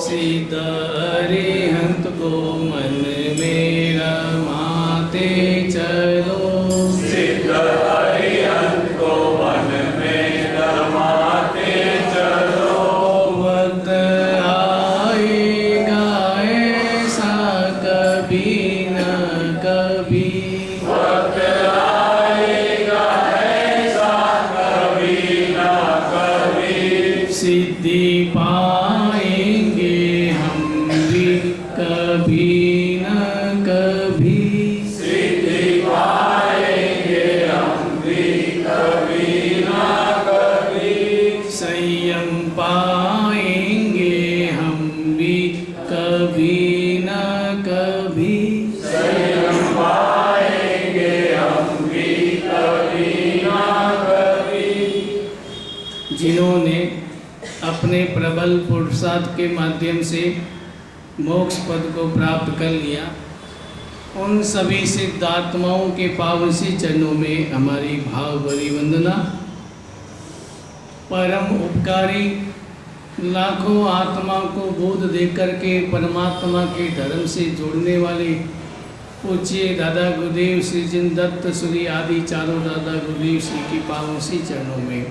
सिद्ध अरिहंत को मन में रमाते चलो। सिद्ध अरिहंत को मन में रमाते चलो। वक्त आएगा ऐसा कभी न कभी। वक्त आएगा ऐसा कभी न कभी। सिद्धि पाएंगे हम भी कभी न कभी। सिद्धि पाएंगे हम भी कभी न कभी। संयम पाएंगे हम भी कभी न कभी। संयम पाएंगे हम भी कभी न कभी। जिन्होंने अपने प्रबल पुरुषार्थ के माध्यम से मोक्ष पद को प्राप्त कर लिया, उन सभी सिद्धात्माओं के पावसी चरणों में हमारी भाव भरी वंदना। परम उपकारी लाखों आत्मा को बोध देकर के परमात्मा के धर्म से जोड़ने वाले पूज्य दादा गुरुदेव श्री जिन दत्त सूरी आदि चारों दादा गुरुदेव श्री की पावसी चरणों में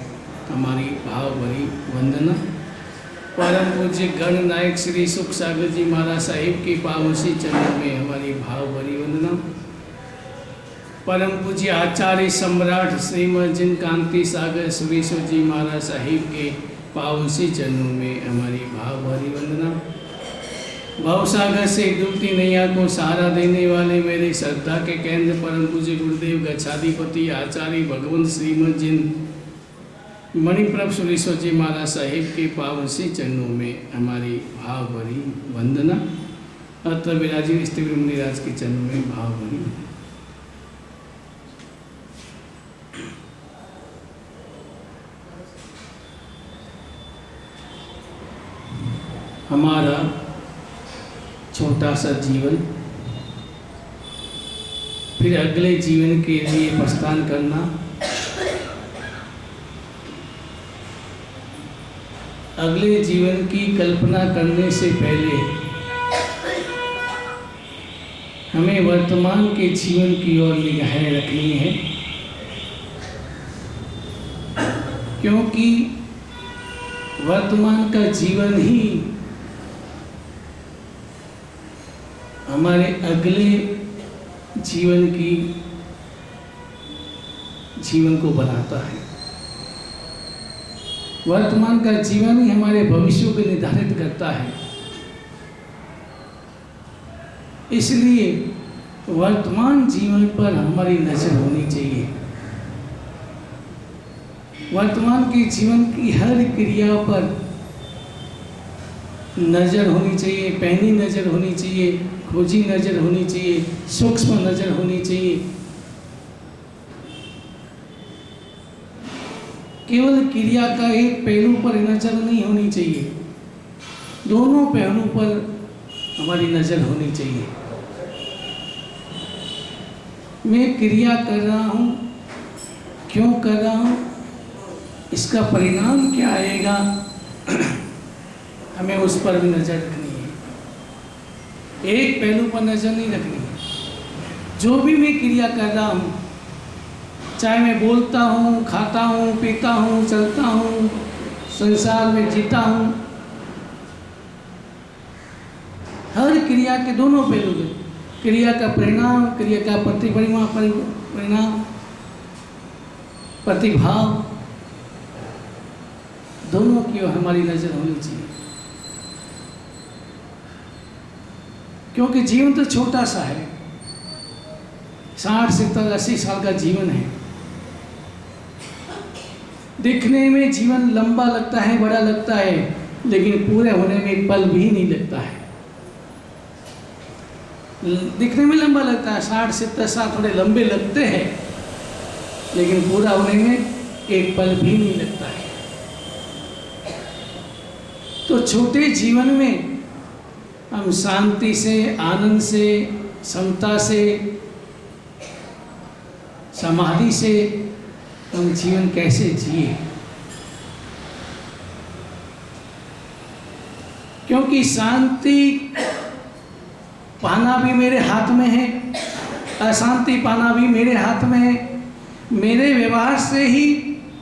हमारी भाव भरी वंदना। परम पूज्य गण नायक श्री सुख सागर जी महाराज साहिब की पावसी चरणों में हमारी भाव भरी वंदना। परम पूज्य आचार्य सम्राट श्रीमद जिन कांति सागर सुरेश्वर जी महाराज साहिब के पावसी चरणों में हमारी भाव भरी वंदना। भवसागर से डूबती नैया को सहारा देने वाले मेरे श्रद्धा के केंद्र परम पूज्य गुरुदेव गच्छाधिपति आचार्य भगवंत श्रीमद जिन मणिप्रभ सुरेश्वर जी महाराज साहिब के पावसी चरणों में हमारी भाव भरी वंदना। अत्र विराजी स्थित मुनिराज के चरणों में भाव भरी। हमारा छोटा सा जीवन, फिर अगले जीवन के लिए प्रस्थान करना, अगले जीवन की कल्पना करने से पहले हमें वर्तमान के जीवन की ओर निगाहें रखनी है, क्योंकि वर्तमान का जीवन ही हमारे अगले जीवन को बनाता है। वर्तमान का जीवन ही हमारे भविष्य को निर्धारित करता है। इसलिए वर्तमान जीवन पर हमारी नजर होनी चाहिए। वर्तमान के जीवन की हर क्रिया पर नजर होनी चाहिए, पैनी नजर होनी चाहिए, खोजी नजर होनी चाहिए, सूक्ष्म नजर होनी चाहिए। केवल क्रिया का एक पहलू पर नजर नहीं होनी चाहिए, दोनों पहलू पर हमारी नजर होनी चाहिए। मैं क्रिया कर रहा हूँ, क्यों कर रहा हूँ, इसका परिणाम क्या आएगा, हमें उस पर भी नजर रखनी है। एक पहलू पर नजर नहीं रखनी है। जो भी मैं क्रिया कर रहा हूँ, चाहे मैं बोलता हूँ, खाता हूँ, पीता हूँ, चलता हूँ, संसार में जीता हूँ, हर क्रिया के दोनों पहलू हैं। क्रिया का परिणाम, क्रिया का परिणाम, प्रतिभाव, दोनों की ओर हमारी नजर होनी चाहिए। क्योंकि जीवन तो छोटा सा है, 60 70 80 साल का जीवन है। दिखने में जीवन लंबा लगता है, बड़ा लगता है, लेकिन पूरे होने में एक पल भी नहीं लगता है। दिखने में लंबा लगता है, 60 70 साल थोड़े लंबे लगते हैं, लेकिन पूरा होने में एक पल भी नहीं लगता है। तो छोटे जीवन में हम शांति से, आनंद से, समता से, समाधि से हम जीवन कैसे जिए। क्योंकि शांति पाना भी मेरे हाथ में है, अशांति पाना भी मेरे हाथ में है। मेरे व्यवहार से ही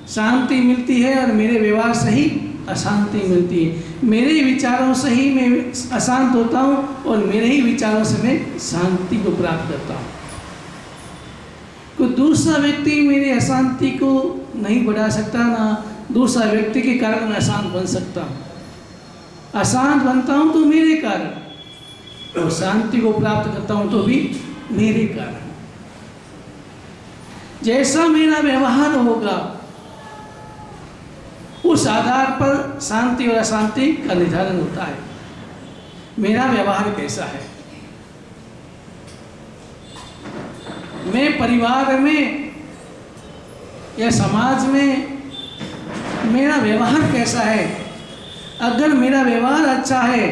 शांति मिलती है और मेरे व्यवहार से ही अशांति मिलती है। मेरे विचारों से ही मैं अशांत होता हूँ और मेरे ही विचारों से मैं शांति को प्राप्त करता हूँ। कोई दूसरा व्यक्ति मेरी अशांति को नहीं बढ़ा सकता, ना दूसरा व्यक्ति के कारण मैं अशांत बन सकता हूँ। अशांत बनता हूँ तो मेरे कारण, और शांति को प्राप्त करता हूँ तो भी मेरे कारण। जैसा मेरा व्यवहार होगा उस आधार पर शांति और अशांति का निर्धारण होता है। मेरा व्यवहार कैसा है, मैं परिवार में या समाज में मेरा व्यवहार कैसा है। अगर मेरा व्यवहार अच्छा है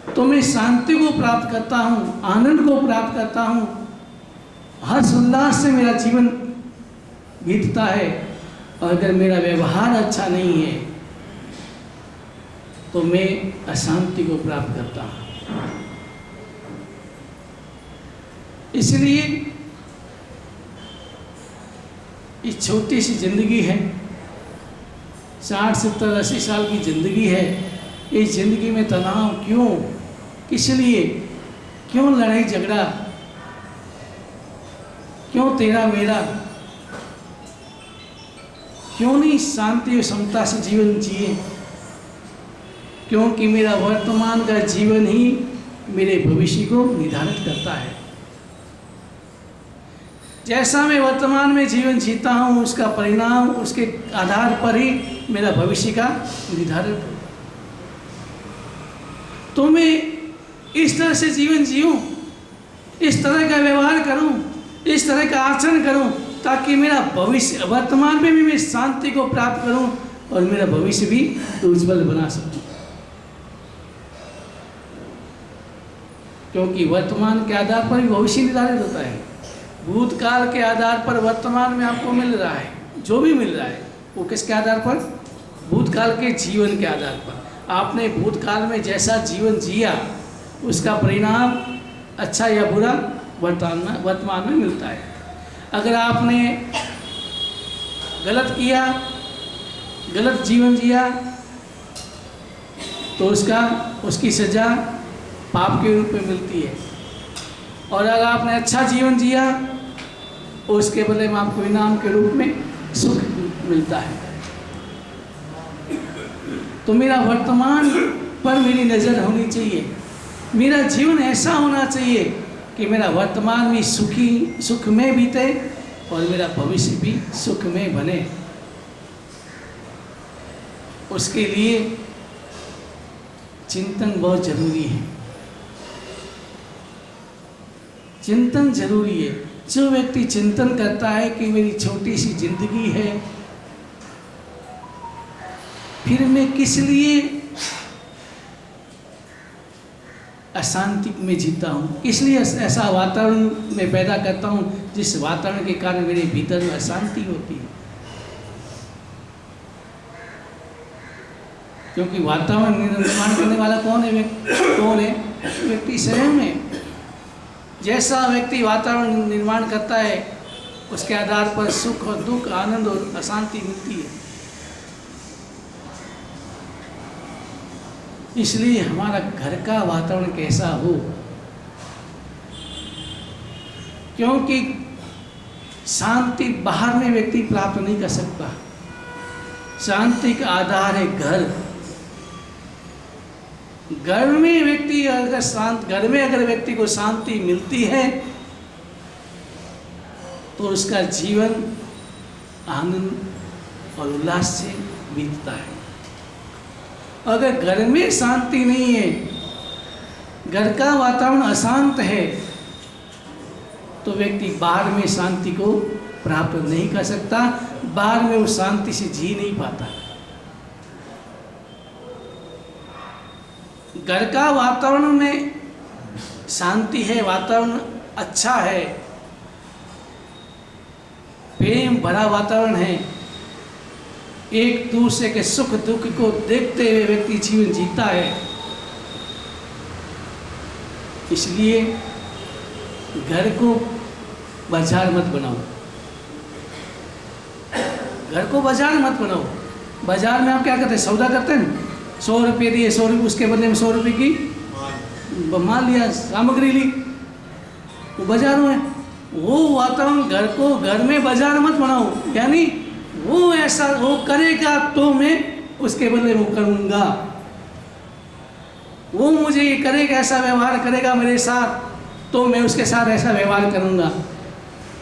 तो मैं शांति को प्राप्त करता हूँ, आनंद को प्राप्त करता हूँ, हर्ष उल्लास से मेरा जीवन बीतता है। और अगर मेरा व्यवहार अच्छा नहीं है तो मैं अशांति को प्राप्त करता हूँ। इसलिए ये छोटी सी जिंदगी है, 60, 70, 80 साल की जिंदगी है। इस जिंदगी में तनाव क्यों, किस लिए, क्यों लड़ाई झगड़ा, क्यों तेरा मेरा, क्यों नहीं शांति और समता से जीवन जिए। क्योंकि मेरा वर्तमान का जीवन ही मेरे भविष्य को निर्धारित करता है। जैसा मैं वर्तमान में जीवन जीता हूँ उसका परिणाम, उसके आधार पर ही मेरा भविष्य का निर्धारित हो। तो मैं इस तरह से जीवन जीऊँ, इस तरह का व्यवहार करूँ, इस तरह का आचरण करूँ, ताकि मेरा भविष्य, वर्तमान में भी मैं शांति को प्राप्त करूँ और मेरा भविष्य भी उज्जवल बना सकूँ। क्योंकि वर्तमान के आधार पर ही भविष्य निर्धारित होता है। भूतकाल के आधार पर वर्तमान में आपको मिल रहा है, जो भी मिल रहा है वो किसके आधार पर, भूतकाल के जीवन के आधार पर। आपने भूतकाल में जैसा जीवन जिया उसका परिणाम अच्छा या बुरा वर्तमान में मिलता है। अगर आपने गलत किया, गलत जीवन जिया तो उसकी सज़ा पाप के रूप में मिलती है। और अगर आपने अच्छा जीवन जिया उसके बदले में आपको इनाम के रूप में सुख मिलता है। तो मेरा वर्तमान पर मेरी नज़र होनी चाहिए। मेरा जीवन ऐसा होना चाहिए कि मेरा वर्तमान भी सुख में बीते और मेरा भविष्य भी सुख में बने। उसके लिए चिंतन बहुत जरूरी है। चिंतन जरूरी है। जो व्यक्ति चिंतन करता है कि मेरी छोटी सी जिंदगी है, फिर मैं किस लिए अशांति में जीता हूँ, किस लिए ऐसा वातावरण में पैदा करता हूँ जिस वातावरण के कारण मेरे भीतर में अशांति होती है। क्योंकि वातावरण निर्माण करने वाला कौन है? व्यक्ति स्वयं है। जैसा व्यक्ति वातावरण निर्माण करता है उसके आधार पर सुख और दुख, आनंद और अशांति मिलती है। इसलिए हमारा घर का वातावरण कैसा हो, क्योंकि शांति बाहर में व्यक्ति प्राप्त नहीं कर सकता। शांति का आधार है घर। घर में व्यक्ति अगर व्यक्ति को शांति मिलती है तो उसका जीवन आनंद और उल्लास से बीतता है। अगर घर में शांति नहीं है, घर का वातावरण अशांत है, तो व्यक्ति बाहर में शांति को प्राप्त नहीं कर सकता, बाहर में वो शांति से जी नहीं पाता। घर का वातावरण में शांति है, वातावरण अच्छा है, प्रेम भरा वातावरण है, एक दूसरे के सुख दुख को देखते हुए व्यक्ति जीवन जीता है। इसलिए घर को बाजार मत बनाओ, घर को बाजार मत बनाओ। बाजार में आप क्या करते हैं, सौदा करते हैं, 100 रुपये दिए, 100 रुपये उसके बदले में 100 रुपये की माल लिया, सामग्री ली, वो बाजार में। वो वातावरण घर को, घर में बाजार मत बनाओ, यानी वो ऐसा वो करेगा तो मैं उसके बदले वो करूँगा, वो मुझे ये करेगा, ऐसा व्यवहार करेगा मेरे साथ तो मैं उसके साथ ऐसा व्यवहार करूँगा।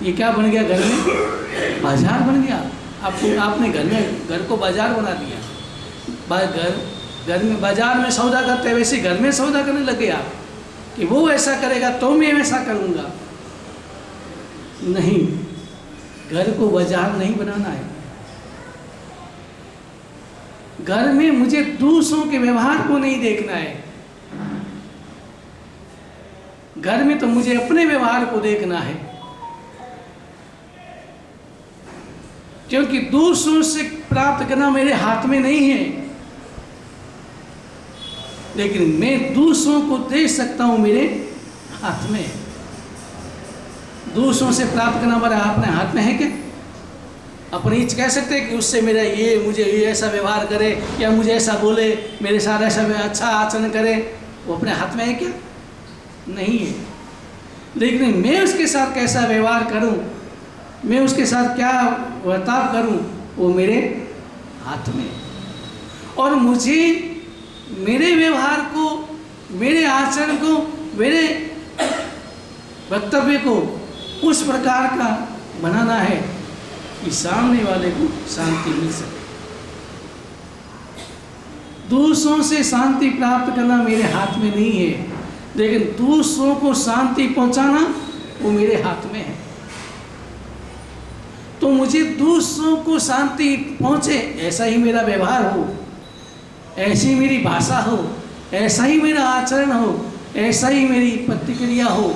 ये क्या बन गया, घर में बाजार बन गया। आपने घर को बाजार बना दिया। घर में बाजार में सौदा करते हैं, वैसे घर में सौदा करने लगे आप कि वो ऐसा करेगा तो मैं वैसा करूँगा। नहीं, घर को बाजार नहीं बनाना है। घर में मुझे दूसरों के व्यवहार को नहीं देखना है, घर में तो मुझे अपने व्यवहार को देखना है। क्योंकि दूसरों से प्राप्त करना मेरे हाथ में नहीं है, लेकिन मैं दूसरों को दे सकता हूं, मेरे हाथ में। दूसरों से प्राप्त करना हमारे अपने हाथ में है क्या? अपनी कह सकते हैं कि उससे मेरा ये, मुझे ये ऐसा व्यवहार करे या मुझे ऐसा बोले, मेरे साथ ऐसा अच्छा आचरण करे, वो अपने हाथ में है क्या? नहीं है। लेकिन मैं उसके साथ कैसा व्यवहार करूं, मैं उसके साथ क्या बर्ताव करूं, वो मेरे हाथ में। और मुझे मेरे व्यवहार को, मेरे आचरण को, मेरे वक्तव्य को उस प्रकार का बनाना है कि सामने वाले को शांति मिल सके। दूसरों से शांति प्राप्त करना मेरे हाथ में नहीं है, लेकिन दूसरों को शांति पहुंचाना वो मेरे हाथ में है। तो मुझे दूसरों को शांति पहुंचे, ऐसा ही मेरा व्यवहार हो, ऐसी मेरी भाषा हो, ऐसा ही मेरा आचरण हो, ऐसा ही मेरी प्रतिक्रिया हो।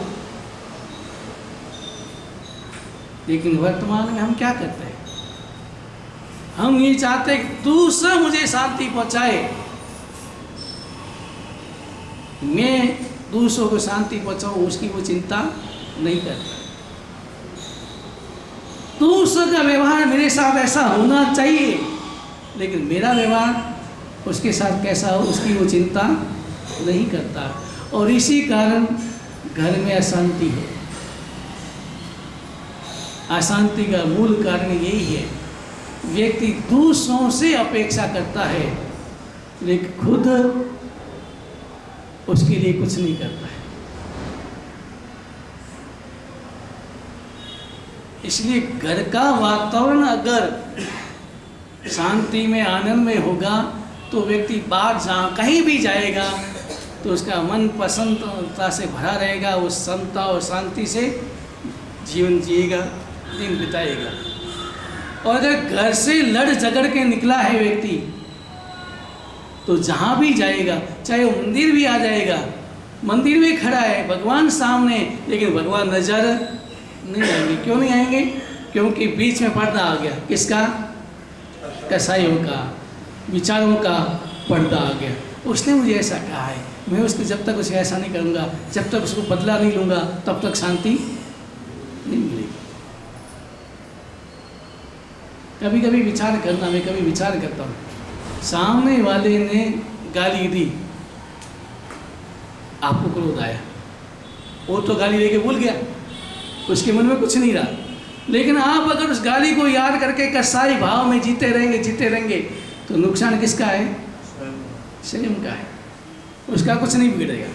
लेकिन वर्तमान में हम क्या करते हैं, हम ये चाहते हैं कि दूसरा मुझे शांति पहुंचाए, मैं दूसरों को शांति पहुंचाऊं, उसकी वो चिंता नहीं करता। दूसरों का व्यवहार मेरे साथ ऐसा होना चाहिए, लेकिन मेरा व्यवहार उसके साथ कैसा हो, उसकी वो चिंता नहीं करता। और इसी कारण घर में अशांति है। अशांति का मूल कारण यही है, व्यक्ति दूसरों से अपेक्षा करता है, लेकिन खुद उसके लिए कुछ नहीं करता है। इसलिए घर का वातावरण अगर शांति में, आनंद में होगा तो व्यक्ति बाहर जहाँ कहीं भी जाएगा तो उसका मन प्रसन्नता से भरा रहेगा, वो समता और शांति से जीवन जिएगा, दिन बिताएगा। और अगर घर से लड़ झगड़ के निकला है व्यक्ति तो जहाँ भी जाएगा, चाहे वो मंदिर भी आ जाएगा, मंदिर में खड़ा है, भगवान सामने, लेकिन भगवान नजर नहीं आएंगे। क्यों नहीं आएंगे? क्योंकि बीच में पर्दा आ गया। किसका? कसाईयों का, विचारों का पर्दा आ गया। उसने मुझे ऐसा कहा है, मैं उसको जब तक उसे ऐसा नहीं करूँगा, जब तक उसको बदला नहीं लूँगा, तब तक शांति नहीं मिलेगी। कभी कभी विचार करना, मैं कभी विचार करता हूँ, सामने वाले ने गाली दी, आपको क्रोध आया, वो तो गाली देके भूल गया, उसके मन में कुछ नहीं रहा। लेकिन आप अगर उस गाली को याद करके कसाई भाव में जीते रहेंगे तो नुकसान किसका है? स्वयं का है, उसका कुछ नहीं बिगड़ेगा।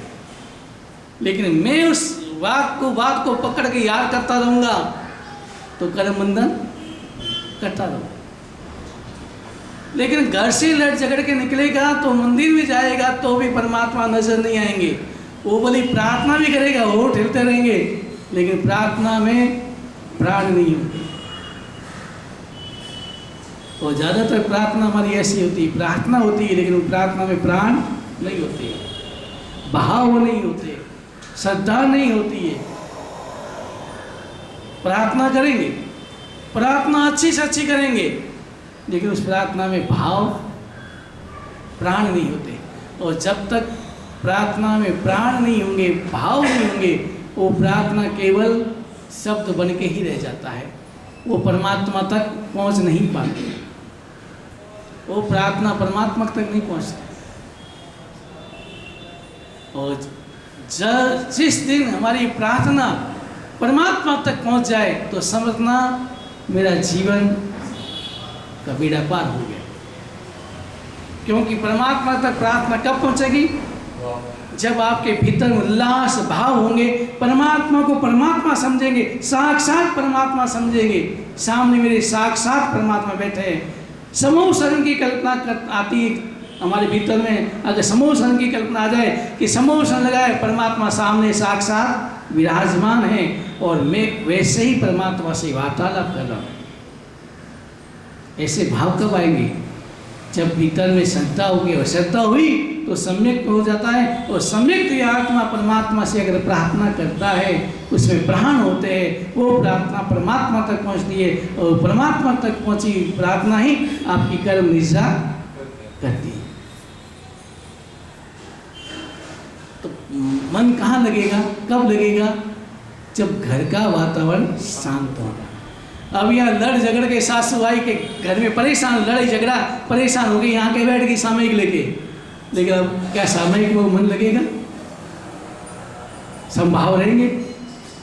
लेकिन मैं उस बात को पकड़ के याद करता रहूँगा तो कर्म बंधन करता रहूँगा। लेकिन घर से लड़ झगड़ के निकलेगा तो मंदिर में जाएगा तो भी परमात्मा नजर नहीं आएंगे। वो बोली प्रार्थना भी करेगा, वो ठेलते रहेंगे, लेकिन प्रार्थना में प्राण नहीं होते। और ज़्यादातर प्रार्थना हमारी ऐसी होती है, प्रार्थना होती है लेकिन प्रार्थना में प्राण नहीं होते, भाव नहीं होते, श्रद्धा नहीं होती है। प्रार्थना करेंगे, प्रार्थना अच्छी से अच्छी करेंगे, लेकिन उस प्रार्थना में भाव प्राण नहीं होते। और जब तक प्रार्थना में प्राण नहीं होंगे, भाव नहीं होंगे, वो प्रार्थना केवल शब्द बन के ही रह जाता है, वो परमात्मा तक पहुंच नहीं पाती, वो प्रार्थना परमात्मा तक नहीं पहुंचती। और जिस दिन हमारी प्रार्थना परमात्मा तक पहुंच जाए तो समझना मेरा जीवन का बेड़ा पार हो गया। क्योंकि परमात्मा तक प्रार्थना कब पहुंचेगी? जब आपके भीतर उल्लास भाव होंगे, परमात्मा को परमात्मा समझेंगे, साक्षात परमात्मा समझेंगे। सामने मेरे साक्षात परमात्मा बैठे हैं। समूह शरण की कल्पना आती है हमारे भीतर में। अगर समूह शरण की कल्पना आ जाए कि समूह शरण लगाए, परमात्मा सामने साक्षात विराजमान है और मैं वैसे ही परमात्मा से वार्तालाप कर रहा हूँ, ऐसे भाव कब आएंगे? जब भीतर में श्रद्धा होगी, और श्रद्धा हुई तो सम्यक हो जाता है। और सम्यक तो आत्मा परमात्मा से अगर प्रार्थना करता है, उसमें प्राण होते हैं, वो प्रार्थना परमात्मा तक पहुंचती है। और परमात्मा तक पहुंची प्रार्थना ही आपकी कर्म निष्ठा करती है। तो मन कहाँ लगेगा, कब लगेगा? जब घर का वातावरण शांत होगा। अब यहाँ लड़ झगड़ के सासू भाई के घर में परेशान, लड़ाई झगड़ा परेशान हो गई, यहाँ के बैठ गई सामयिक लेके, लेकिन अब क्या सामयिक में मन लगेगा? संभाव रहेंगे,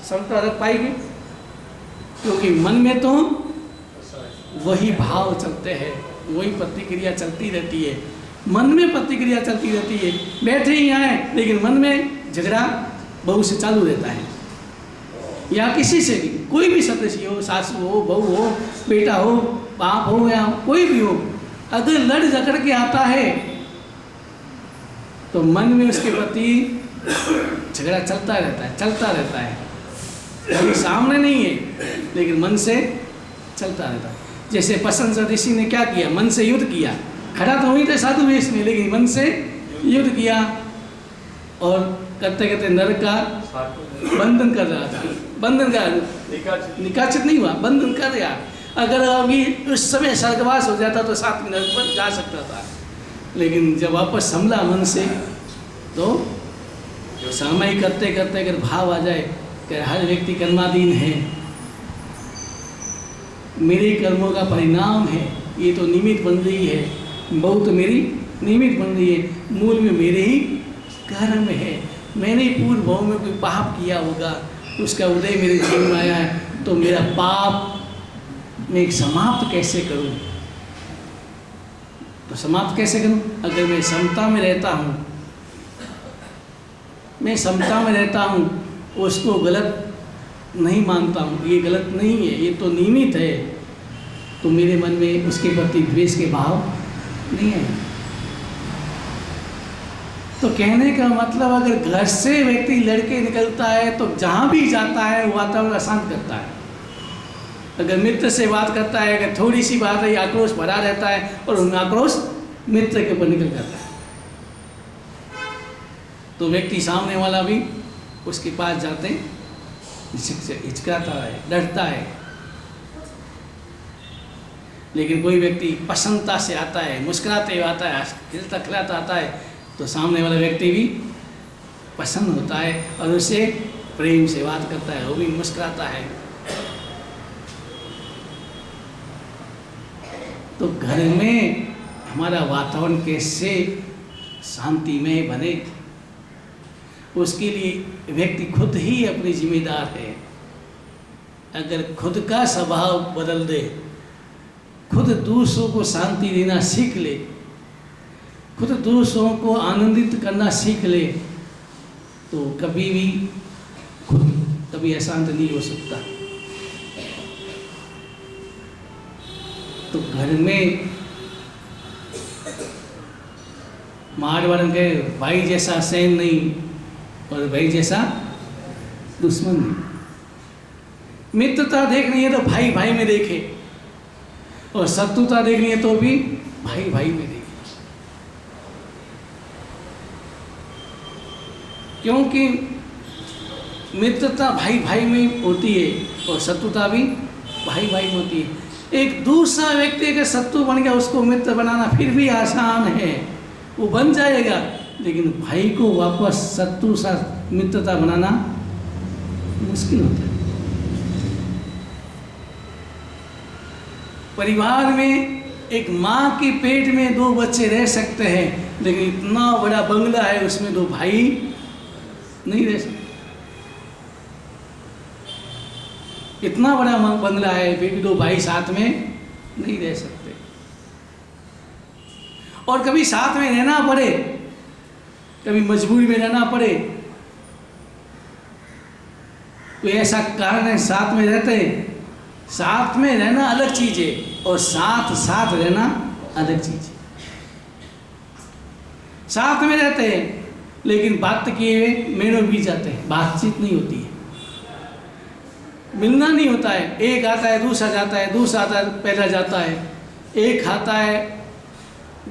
समता रख पाएंगे? क्योंकि मन में तो वही भाव चलते हैं, वही प्रतिक्रिया चलती रहती है, मन में प्रतिक्रिया चलती रहती है। बैठे ही हैं लेकिन मन में झगड़ा बहू से चालू रहता है, या किसी से भी, कोई भी सदस्य हो, सासू हो, बहू हो, बेटा हो, बाप हो, या कोई भी हो, अगर लड़ झगड़ के आता है तो मन में उसके प्रति झगड़ा चलता रहता है। कभी सामने नहीं है लेकिन मन से चलता रहता है। जैसे पसंद ऋषि ने क्या किया? मन से युद्ध किया। खड़ा तो हुई थे साधु वेश में, लेकिन मन से युद्ध किया और करते करते नरक का बंधन कर रहा था। बंधन का निकाचित नहीं हुआ, बंधन कर रहा। अगर अभी उस समय स्वर्गवास हो जाता तो 7 नरक पर जा सकता था, लेकिन जब वापस संभला मन से तो सामयिक करते करते अगर भाव आ जाए कि हर व्यक्ति कर्माधीन है, मेरे कर्मों का परिणाम है, ये तो निमित्त बन रही है, बहुत मेरी निमित्त बन रही है, मूल में मेरे ही कर्म है। मैंने पूर्व भाव में कोई पाप किया होगा, उसका उदय मेरे जीवन में आया है, तो मेरा पाप मैं समाप्त कैसे करूं? तो समाप्त कैसे करूं? अगर मैं समता में रहता हूं, मैं समता में रहता हूं, उसको गलत नहीं मानता हूं, ये गलत नहीं है, ये तो नियमित है, तो मेरे मन में उसके प्रति द्वेष के भाव नहीं है। तो कहने का मतलब, अगर घर से व्यक्ति लड़के निकलता है तो जहाँ भी जाता है वातावरण अशांत करता है। अगर मित्र से बात करता है, अगर थोड़ी सी बात है, आक्रोश भरा रहता है और उनमें आक्रोश मित्र के ऊपर निकल जाता है, तो व्यक्ति सामने वाला भी उसके पास जाते हिचकाता है, डरता है। लेकिन कोई व्यक्ति प्रसन्नता से आता है, मुस्कुराते हुए आता है, खिलता खिलाता आता है, तो सामने वाला व्यक्ति भी प्रसन्न होता है और उसे प्रेम से बात करता है, वो भी मुस्कुराता है। तो घर में हमारा वातावरण कैसे शांतिमय बने, उसके लिए व्यक्ति खुद ही अपनी जिम्मेदार है। अगर खुद का स्वभाव बदल दे, खुद दूसरों को शांति देना सीख ले, खुद दूसरों को आनंदित करना सीख ले, तो कभी भी खुद कभी अशांत नहीं हो सकता। तो घर में मारवाड़ के भाई जैसा सैन नहीं और भाई जैसा दुश्मन नहीं। मित्रता देखनी है तो भाई भाई में देखे, और शत्रुता देखनी है तो भी भाई भाई में देखे। क्योंकि मित्रता भाई भाई में होती है और शत्रुता भी भाई भाई में होती है। एक दूसरा व्यक्ति अगर शत्रु बन गया उसको मित्र बनाना फिर भी आसान है, वो बन जाएगा, लेकिन भाई को वापस शत्रु साथ मित्रता बनाना मुश्किल होता है। परिवार में एक माँ के पेट में 2 बच्चे रह सकते हैं, लेकिन इतना बड़ा बंगला है उसमें 2 भाई नहीं रह सकते। इतना बड़ा बंगला है फिर भी 2 भाई साथ में नहीं रह सकते। और कभी साथ में रहना पड़े, कभी मजबूरी में रहना पड़े, कोई ऐसा कारण है साथ में रहते हैं। साथ में रहना अलग चीज है और साथ साथ रहना अलग चीज है। साथ में रहते हैं लेकिन बात किए महीनों बीत जाते हैं, बातचीत नहीं होती है, मिलना नहीं होता है। एक आता है दूसरा जाता है, दूसरा आता है पहला जाता है, एक खाता है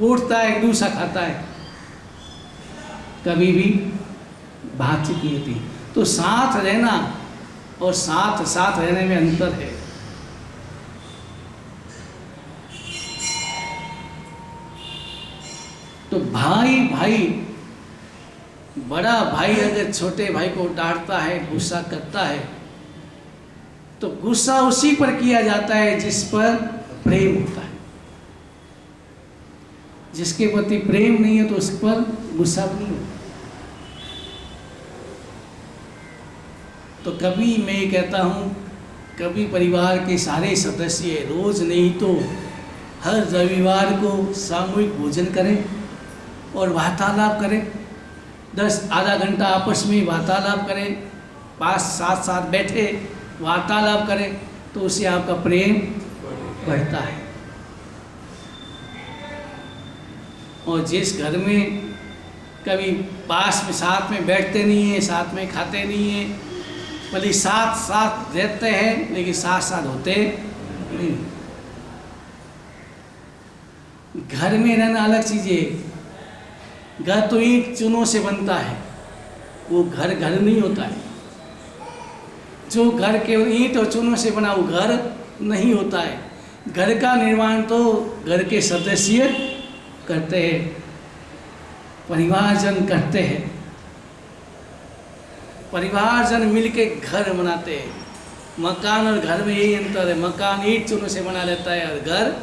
उठता है दूसरा खाता है, कभी भी बातचीत नहीं होती। तो साथ रहना और साथ साथ रहने में अंतर है। तो भाई भाई, बड़ा भाई अगर छोटे भाई को डांटता है, गुस्सा करता है, तो गुस्सा उसी पर किया जाता है जिस पर प्रेम होता है। जिसके प्रति प्रेम नहीं है तो उस पर गुस्सा भी नहीं होता। तो कभी मैं ये कहता हूँ, कभी परिवार के सारे सदस्य रोज नहीं तो हर रविवार को सामूहिक भोजन करें और वार्तालाप करें। 10 आधा घंटा आपस में वार्तालाप करें, 5-7 साथ बैठे वार्तालाप करें, तो उससे आपका प्रेम बढ़ता है। और जिस घर में कभी पास में साथ में बैठते नहीं हैं, साथ में खाते नहीं हैं, भले साथ साथ रहते हैं लेकिन साथ साथ होते नहीं। घर में रहना अलग चीज़ है। घर तो ईंट चूनों से बनता है, वो घर घर नहीं होता है। जो घर केवल ईंट और चूनों से बना वो घर नहीं होता है। घर का निर्माण तो घर के सदस्य करते हैं, परिवारजन करते हैं। परिवारजन मिलके घर बनाते हैं। मकान और घर में यही अंतर है, मकान ईंट चूनों से बना लेता है और घर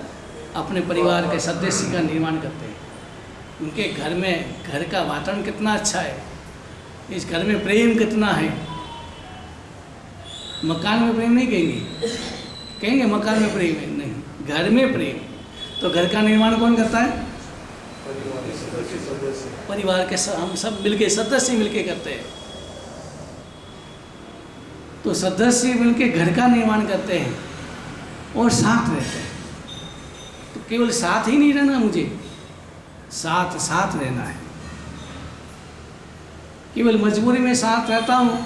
अपने परिवार के सदस्य का निर्माण करते हैं। उनके घर में घर का वातावरण कितना अच्छा है, इस घर में प्रेम कितना है। मकान में प्रेम नहीं कहेंगे, कहेंगे मकान में प्रेम है, नहीं, घर में प्रेम। तो घर का निर्माण कौन करता है? परिवार के हम सब मिलके, सदस्य मिलके करते हैं। तो सदस्य मिलके घर का निर्माण करते हैं और साथ रहते हैं। तो केवल साथ ही नहीं रहना, मुझे साथ साथ रहना है। केवल मजबूरी में साथ रहता हूँ,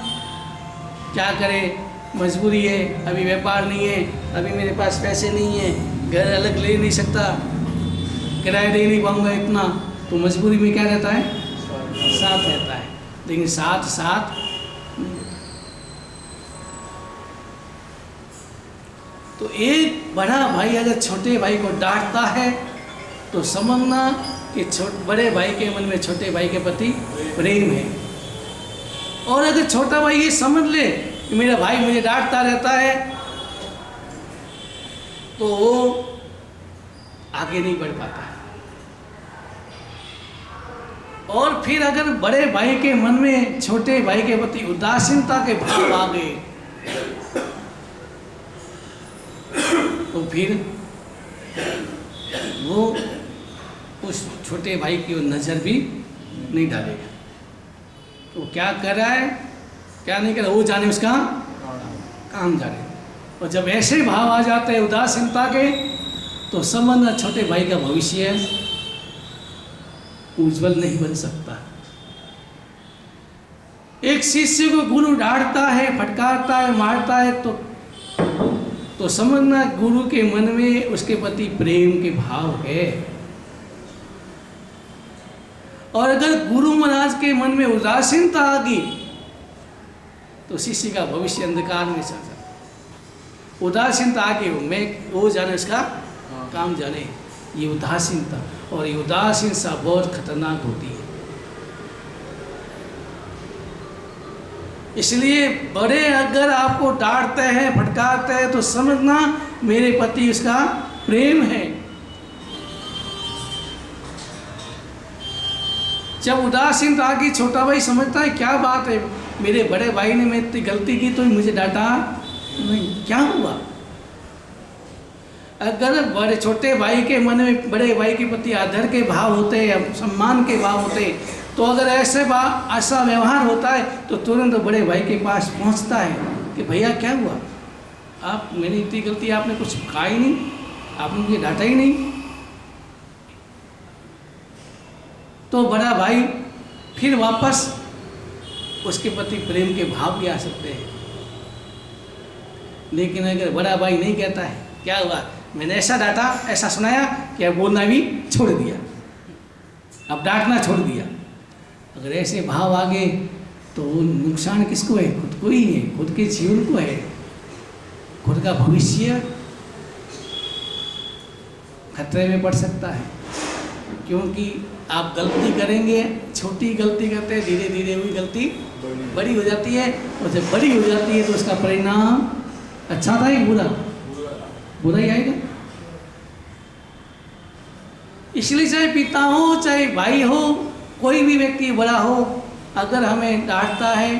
क्या करें, मजबूरी है, अभी व्यापार नहीं है, अभी मेरे पास पैसे नहीं है, घर अलग ले नहीं सकता, किराया दे नहीं पाऊँगा इतना, तो मजबूरी में क्या रहता है? साथ रहता है। लेकिन साथ साथ तो एक बड़ा भाई अगर छोटे भाई को डांटता है तो समझना कि बड़े भाई के मन में छोटे भाई के प्रति प्रेम है। और अगर छोटा भाई ये समझ ले कि मेरा भाई मुझे डांटता रहता है, तो वो आगे नहीं बढ़ पाता है। और फिर अगर बड़े भाई के मन में छोटे भाई के प्रति उदासीनता के भाव आ गए, तो फिर वो उस छोटे भाई की नज़र भी नहीं डालेगा। तो क्या कर रहा है, क्या नहीं कर रहा, वो जाने, उसका काम जाने। और जब ऐसे भाव आ जाते हैं उदासीनता के, तो समझना छोटे भाई का भविष्य उज्जवल नहीं बन सकता। एक शिष्य को गुरु डांटता है, फटकारता है, मारता है, तो समझना गुरु के मन में उसके प्रति प्रेम के भाव है। और अगर गुरु महाराज के मन में उदासीनता आ गई, तो शिष्य का भविष्य अंधकार में चल जाता। उदासीनता आगे हो, मैं वो जाने उसका काम जाने, ये उदासीनता, और ये उदासीनता बहुत खतरनाक होती है। इसलिए बड़े अगर आपको डांटते हैं, फटकारते हैं, तो समझना मेरे प्रति उसका प्रेम है। जब उदासीनता आगे छोटा भाई समझता है क्या बात है, मेरे बड़े भाई ने मैं इतनी गलती की तो मुझे डांटा नहीं, क्या हुआ। अगर बड़े छोटे भाई के मन में बड़े भाई के प्रति आदर के भाव होते या सम्मान के भाव होते, तो अगर ऐसा व्यवहार होता है तो तुरंत बड़े भाई के पास पहुंचता है कि भैया क्या हुआ, आप मैंने इतनी गलती, आपने कुछ कहा ही नहीं, आपने मुझे डांटा ही नहीं। तो बड़ा भाई फिर वापस उसके प्रति प्रेम के भाव भी आ सकते हैं। लेकिन अगर बड़ा भाई नहीं कहता है क्या हुआ, मैंने ऐसा डांटा, ऐसा सुनाया कि अब बोलना भी छोड़ दिया, अब डांटना छोड़ दिया, अगर ऐसे भाव आ गए तो नुकसान किसको है, खुद को ही है, खुद के जीवन को है, खुद का भविष्य खतरे में पड़ सकता है। क्योंकि आप गलती करेंगे, छोटी गलती करते हैं, धीरे धीरे हुई गलती बड़ी हो जाती है, और जब बड़ी हो जाती है तो उसका परिणाम अच्छा था या बुरा, बुरा ही आएगा। इसलिए चाहे पिता हो, चाहे भाई हो, कोई भी व्यक्ति बड़ा हो, अगर हमें डांटता है,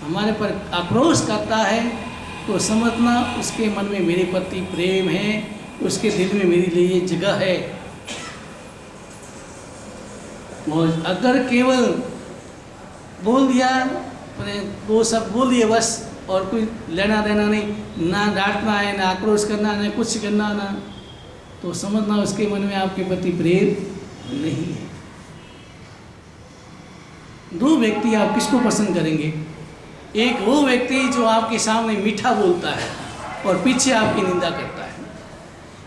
हमारे पर आक्रोश करता है, तो समझना उसके मन में मेरे प्रति प्रेम है, उसके दिल में मेरे लिए जगह है। और अगर केवल बोल दिया, वो सब बोल दिए बस, और कोई लेना देना नहीं, ना डांटना है, ना आक्रोश करना, ना कुछ करना, ना, तो समझना उसके मन में आपके प्रति प्रेम नहीं है। दो व्यक्ति आप किसको पसंद करेंगे, एक वो व्यक्ति जो आपके सामने मीठा बोलता है और पीछे आपकी निंदा करता है,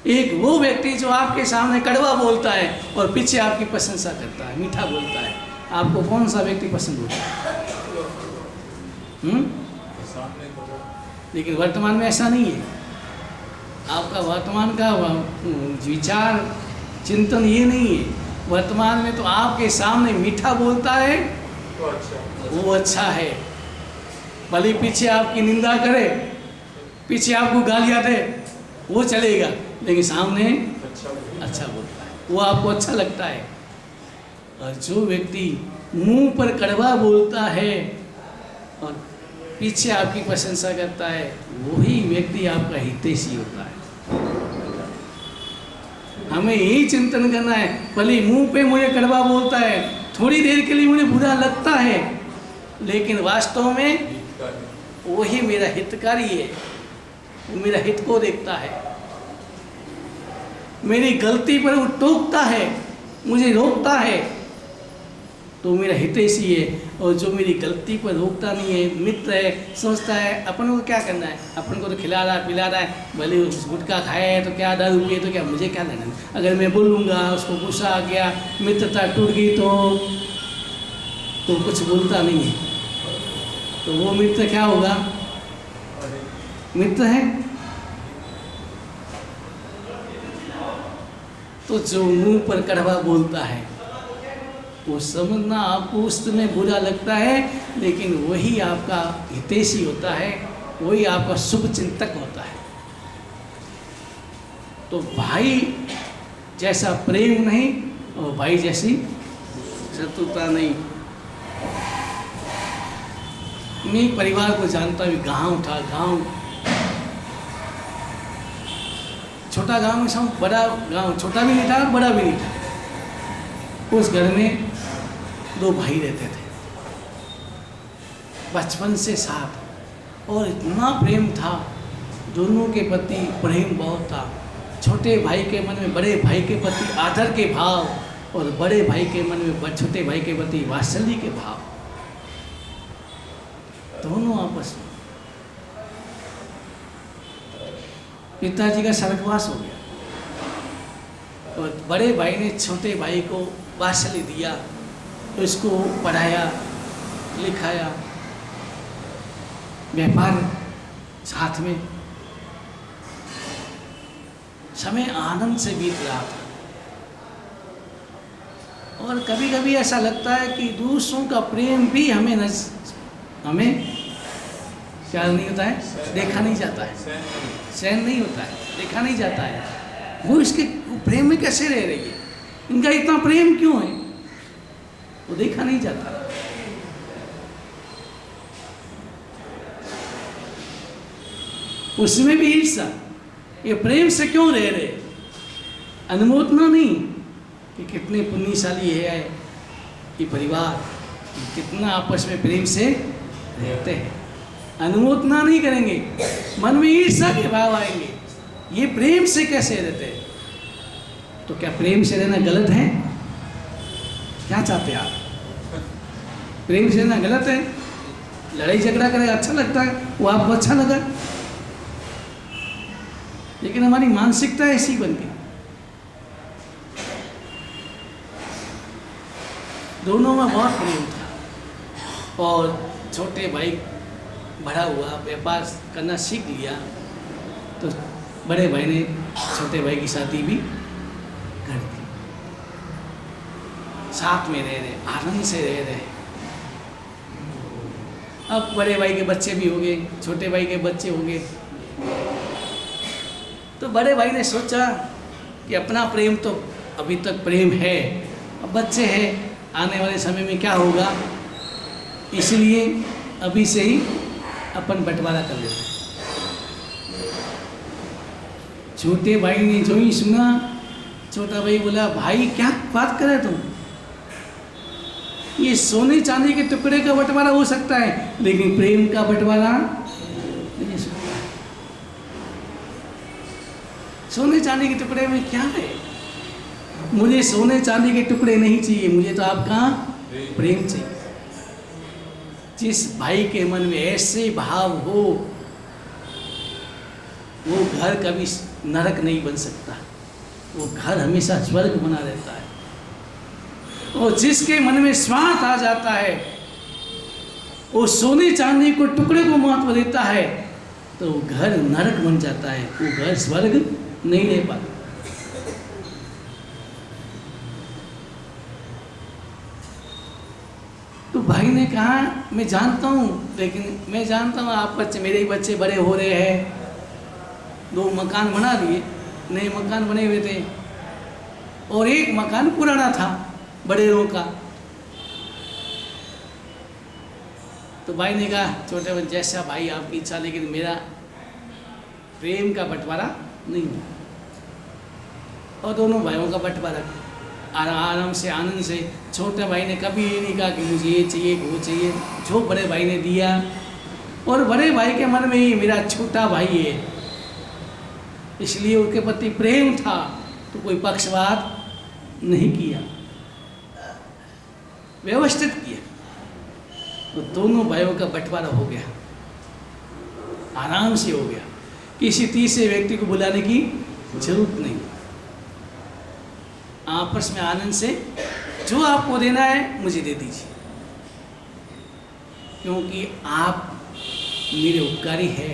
एक वो व्यक्ति जो आपके सामने कड़वा बोलता है और पीछे आपकी प्रशंसा करता है, मीठा बोलता है। आपको कौन सा व्यक्ति पसंद होता है? लेकिन वर्तमान में ऐसा नहीं है। आपका वर्तमान का विचार चिंतन ये नहीं है। वर्तमान में तो आपके सामने मीठा बोलता है वो अच्छा है, भले पीछे आपकी निंदा करे, पीछे आपको गालियाँ दे, वो चलेगा, लेकिन सामने अच्छा बोलता है, वो आपको अच्छा लगता है। और जो व्यक्ति मुंह पर कड़वा बोलता है और पीछे आपकी प्रशंसा करता है, वही व्यक्ति आपका हितैषी होता है। हमें यही चिंतन करना है, भले मुंह पे मुझे कड़वा बोलता है, थोड़ी देर के लिए मुझे बुरा लगता है, लेकिन वास्तव में वही मेरा हितकारी है, वो मेरा हित को देखता है, मेरी गलती पर वो टोकता है, मुझे रोकता है, तो मेरा हितैषी है। और जो मेरी गलती पर रोकता नहीं है, मित्र है, सोचता है अपन को क्या करना है, अपन को तो खिला रहा है, पिला रहा है, भले उस गुटखा खाया है तो क्या, दारू पिए तो क्या, मुझे क्या लेना है। अगर मैं बोलूँगा, उसको गुस्सा आ गया, मित्रता टूट गई, तो कुछ बोलता नहीं है, तो वो मित्र क्या होगा, मित्र है। तो जो मुंह पर कड़वा बोलता है, वो समझना आपको उस समय बुरा लगता है, लेकिन वही आपका हितैषी होता है, वही आपका शुभ चिंतक होता है। तो भाई जैसा प्रेम नहीं और भाई जैसी शत्रुता नहीं। मैं एक परिवार को जानता हूँ, गांव था, गांव छोटा गांव, सब बड़ा गांव, छोटा भी नहीं था बड़ा भी नहीं था। उस घर में दो भाई रहते थे, बचपन से साथ, और इतना प्रेम था, दोनों के प्रति प्रेम बहुत था। छोटे भाई के मन में बड़े भाई के प्रति आदर के भाव, और बड़े भाई के मन में छोटे भाई के प्रति वात्सल्य के भाव, दोनों आपस में। पिताजी का स्वर्गवास हो गया, और बड़े भाई ने छोटे भाई को वात्सल्य दिया, तो इसको पढ़ाया, लिखाया, व्यापार साथ में, समय आनंद से बीत रहा था। और कभी कभी ऐसा लगता है कि दूसरों का प्रेम भी हमें क्या नहीं होता है, देखा नहीं जाता है, सहन नहीं होता है, देखा नहीं जाता है। वो इसके प्रेम में कैसे रह रही है, इनका इतना प्रेम क्यों है, वो देखा नहीं जाता। उसमें भी ईर्ष्या, ये प्रेम से क्यों रह रहे, अनुमोदना नहीं कि कितने पुण्यशाली है ये परिवार, कितना आपस में प्रेम से रहते हैं। अनुमोदना नहीं करेंगे, मन में ईर्ष्या के भाव आएंगे, ये प्रेम से कैसे रहते हैं। तो क्या प्रेम से रहना गलत है? क्या चाहते हैं आप? प्रेम से रहना गलत है? लड़ाई झगड़ा करें अच्छा लगता है, वो आपको अच्छा लगा, लेकिन हमारी मानसिकता ऐसी बन गई। दोनों में बहुत प्रेम था और छोटे भाई बड़ा हुआ, व्यापार करना सीख लिया, तो बड़े भाई ने छोटे भाई की शादी भी कर दी। साथ में रह रहे, आनंद से रह रहे। अब बड़े भाई के बच्चे भी हो गए, छोटे भाई के बच्चे हो गए, तो बड़े भाई ने सोचा कि अपना प्रेम तो अभी तक प्रेम है, अब बच्चे हैं, आने वाले समय में क्या होगा, इसलिए अभी से ही अपन बंटवारा कर लेते हैं। छोटे भाई ने जो ही सुना, छोटा भाई बोला, भाई क्या बात कर रहे तुम, ये सोने चांदी के टुकड़े का बंटवारा हो सकता है, लेकिन प्रेम का बंटवारा नहीं हो सकता। सोने चांदी के टुकड़े में क्या है, मुझे सोने चांदी के टुकड़े नहीं चाहिए, मुझे तो आपका प्रेम चाहिए। जिस भाई के मन में ऐसे भाव हो, वो घर कभी नरक नहीं बन सकता, वो घर हमेशा स्वर्ग बना रहता है। और जिसके मन में स्वार्थ आ जाता है, वो सोने चांदी को टुकड़े को महत्व देता है, तो घर नरक बन जाता है, वो घर स्वर्ग नहीं रह पाता। तो भाई ने कहा, मैं जानता हूँ, लेकिन मैं जानता हूँ आप बच्चे, मेरे ही बच्चे बड़े हो रहे हैं, 2 मकान बना लिए, नए मकान बने हुए थे, और एक मकान पुराना था बड़ेरों का। तो भाई ने कहा, छोटे बच्चे जैसा भाई आपकी इच्छा, लेकिन मेरा प्रेम का बंटवारा नहीं हुआ। और दोनों भाइयों का बंटवारा आराम से, आनंद से। छोटे भाई ने कभी ये नहीं कहा कि मुझे ये चाहिए, वो चाहिए, जो बड़े भाई ने दिया। और बड़े भाई के मन में ही मेरा छोटा भाई है, इसलिए उसके प्रति प्रेम था, तो कोई पक्षपात नहीं किया, व्यवस्थित किया। तो दोनों भाइयों का बंटवारा हो गया, आराम से हो गया, किसी तीसरे व्यक्ति को बुलाने की जरूरत नहीं। आपस में आनंद से जो आपको देना है मुझे दे दीजिए, क्योंकि आप मेरे उपकारी है,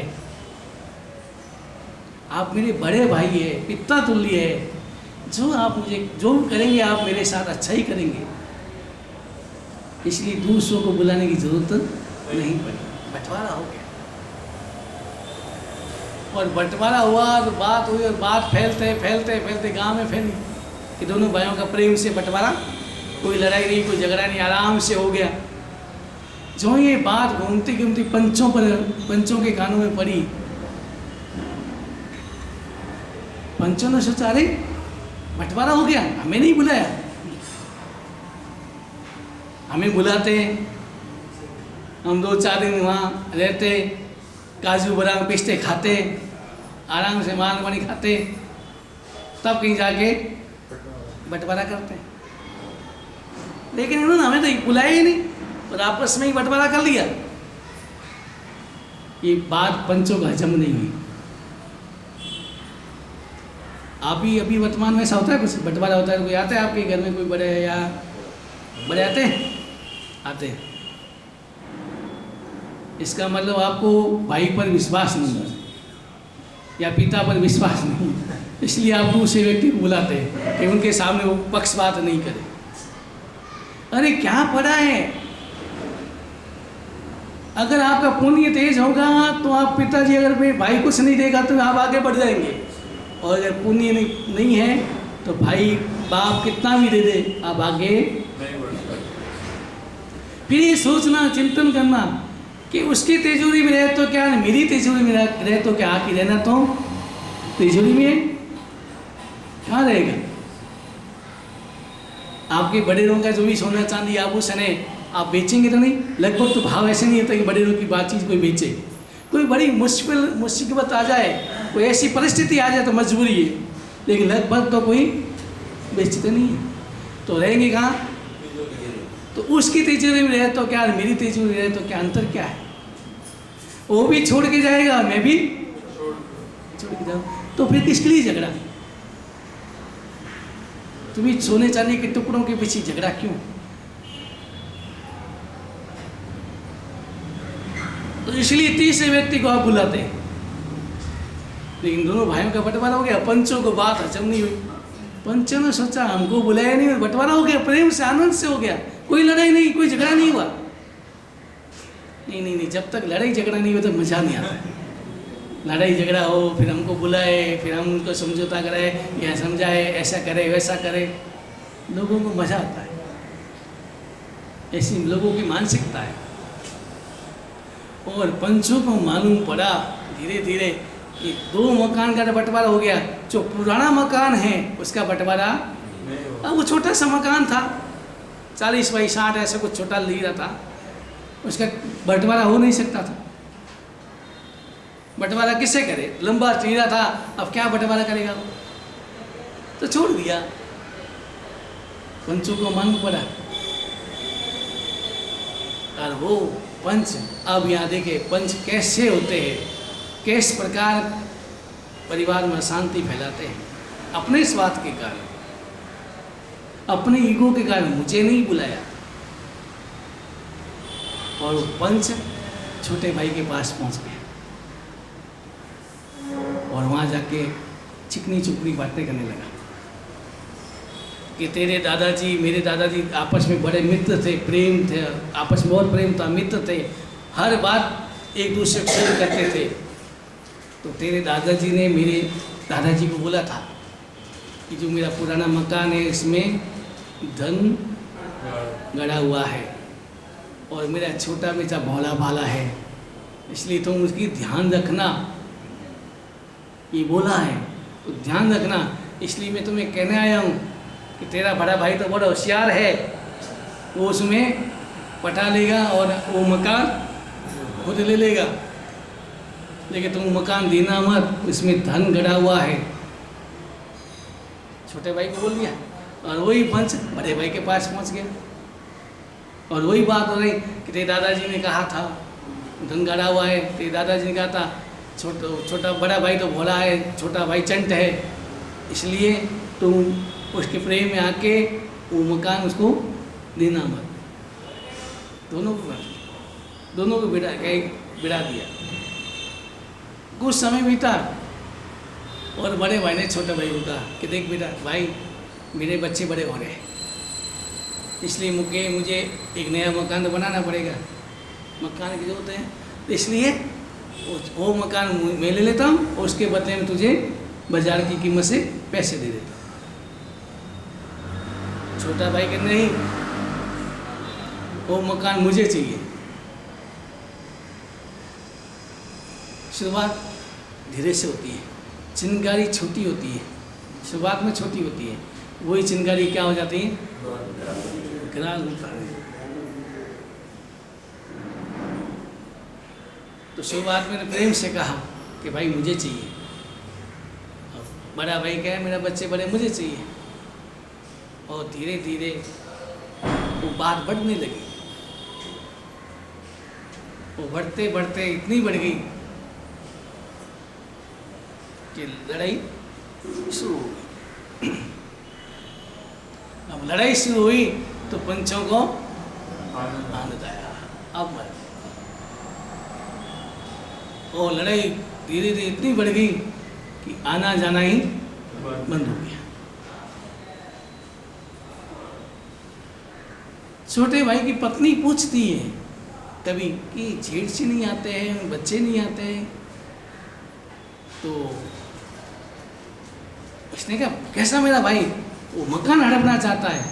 आप मेरे बड़े भाई है, पिता तुल्य है। जो आप मुझे जो करेंगे आप मेरे साथ अच्छा ही करेंगे, इसलिए दूसरों को बुलाने की जरूरत नहीं पड़ी। बंटवारा हो गया, और बंटवारा हुआ तो बात हुई, और बात फैलते फैलते फैलते गांव में फैली कि दोनों भाइयों का प्रेम से बंटवारा, कोई लड़ाई नहीं, कोई झगड़ा नहीं, आराम से हो गया। जो ये बात घूमती घूमती पंचों के कानों में पड़ी, पंचों ने सोचा, अरे बंटवारा हो गया, हमें नहीं बुलाया, हमें बुलाते, हम 2-4 दिन वहाँ रहते, काजू बादाम पिस्ते खाते, आराम से माल पानी खाते, तब कहीं जाके बंटवारा करते। लेकिन इन्होंने हमें तो बुलाया ही नहीं, और आपस में ही बंटवारा कर लिया। ये बात पंचों का हजम नहीं हुई। अभी वर्तमान में ऐसा होता है, कुछ बंटवारा होता है, कोई आता है आपके घर में, कोई बड़े या बड़े आते हैं, इसका मतलब आपको भाई पर विश्वास नहीं है। या पिता पर विश्वास नहीं, इसलिए आप दूसरे व्यक्ति को बुलाते हैं कि उनके सामने वो पक्षपात नहीं करे। अरे क्या पड़ा है, अगर आपका पुण्य तेज होगा तो आप पिताजी अगर भाई कुछ नहीं देगा तो आप आगे बढ़ जाएंगे, और अगर पुण्य नहीं है तो भाई बाप कितना भी दे दे आप आगे नहीं बढ़ सकते। फिर ये सोचना, चिंतन करना कि उसकी तिजोरी में रहे तो क्या, मेरी तिजोरी में रहे तो क्या, आके रहना तो तिजोरी में कहाँ रहेगा। आपके बड़ेरों का जो भी सोना चांदी आभूषण है आप बेचेंगे तो नहीं, लगभग तो भाव ऐसे नहीं होता कि बड़ेरों की बात चीज़ कोई बेचे। कोई बड़ी मुसीबत आ जाए, कोई ऐसी परिस्थिति आ जाए तो मजबूरी है, लेकिन लगभग तो कोई बेचते नहीं है। तो रहेंगे कहाँ, तो उसकी तिजोरी में रहे तो क्या, मेरी तिजोरी में रहे तो क्या, अंतर क्या है। वो भी छोड़ के जाएगा, मैं भी छोड़ के जाऊँ, तो फिर किसके लिए झगड़ा। तुम्हें सोने चांदी के टुकड़ों के पीछे झगड़ा क्यों। तो इसलिए तीसरे व्यक्ति को आप बुलाते हैं। लेकिन दोनों भाइयों का बंटवारा हो गया, पंचों को बात हजम नहीं हुई। पंचों ने सोचा हमको बुलाया नहीं, बंटवारा हो गया, प्रेम से आनंद से हो गया, कोई लड़ाई नहीं, कोई झगड़ा नहीं हुआ। नहीं नहीं नहीं, जब तक लड़ाई झगड़ा नहीं हो तो मजा नहीं आता। लड़ाई झगड़ा हो, फिर हमको बुलाए, फिर हम उनको समझौता कराए या समझाए, ऐसा करे वैसा करे, लोगों को मजा आता है। ऐसी लोगों की मानसिकता है। और पंचों को मालूम पड़ा धीरे धीरे कि 2 मकान का बंटवारा हो गया। जो पुराना मकान है उसका बंटवारा, अब वो छोटा सा मकान था, 40 बाई 60 ऐसा कुछ छोटा लिया था, उसका बंटवारा हो नहीं सकता था। बंटवारा किससे करे, लंबा चीरा था, अब क्या बंटवारा करेगा, तो छोड़ दिया। पंचों को मालूम पड़ा, और वो पंच, अब यहाँ देखे पंच कैसे होते हैं, किस प्रकार परिवार में अशांति फैलाते हैं, अपने स्वार्थ के कारण, अपने ईगो के कारण। मुझे नहीं बुलाया, और वो पंच छोटे भाई के पास पहुंच गए और वहाँ जाके चिकनी चुपड़ी बातें करने लगा कि तेरे दादाजी, मेरे दादाजी आपस में बड़े मित्र थे, प्रेम थे, आपस में बहुत प्रेम था, मित्र थे, हर बात एक दूसरे को शेयर करते थे। तो तेरे दादाजी ने मेरे दादाजी को बोला था कि जो मेरा पुराना मकान है इसमें धन गड़ा हुआ है, और मेरा छोटा बेटा भोला भाला है, इसलिए तुम उसकी ध्यान रखना। ये बोला है तो ध्यान रखना, इसलिए मैं तुम्हें कहने आया हूँ कि तेरा बड़ा भाई तो बड़ा होशियार है, वो उसमें पटा लेगा और वो मकान खुद ले लेगा, लेकिन तुम मकान देना मत, इसमें धन गड़ा हुआ है। छोटे भाई को बोल दिया, और वही पंच बड़े भाई के पास पहुंच गया, और वही बात हो रही कि तेरे दादाजी ने कहा था धन गड़ा हुआ है, तेरे दादाजी ने कहा था छोटा बड़ा भाई तो भोला है, छोटा भाई चंट है, इसलिए तुम उसके प्रेम में आके वो मकान उसको देना मत। दोनों को बिड़ा दिया। कुछ समय बीता और बड़े भाई ने छोटे भाई को कहा कि देख बेटा भाई, मेरे बच्चे बड़े हो रहे हैं, इसलिए मुझे एक नया मकान तो बनाना पड़ेगा, मकान की जरूरत है, तो इसलिए वो मकान मैं ले लेता हूँ और उसके बदले में तुझे बाजार की कीमत से पैसे दे देता हूँ। छोटा भाई कहते नहीं, वो मकान मुझे चाहिए। शुरुआत धीरे से होती है, चिंगारी छोटी होती है, शुरुआत में छोटी होती है, वही चिंगारी क्या हो जाती है, विकराल रूप धारण। तो शुरुआत में प्रेम से कहा कि भाई मुझे चाहिए, बड़ा भाई कहे मेरा बच्चे बड़े मुझे चाहिए, और धीरे धीरे वो बात बढ़ने लगी। वो बढ़ते बढ़ते इतनी बढ़ गई कि लड़ाई शुरू हो गई। अब लड़ाई शुरू हुई तो पंचों को आनंद आया। अब वो लड़ाई धीरे धीरे इतनी बढ़ गई कि आना जाना ही बंद हो गया। छोटे भाई की पत्नी पूछती है कभी कि जेठ से नहीं आते हैं, बच्चे नहीं आते हैं। तो उसने कहा कैसा मेरा भाई, वो मकान हड़पना चाहता है।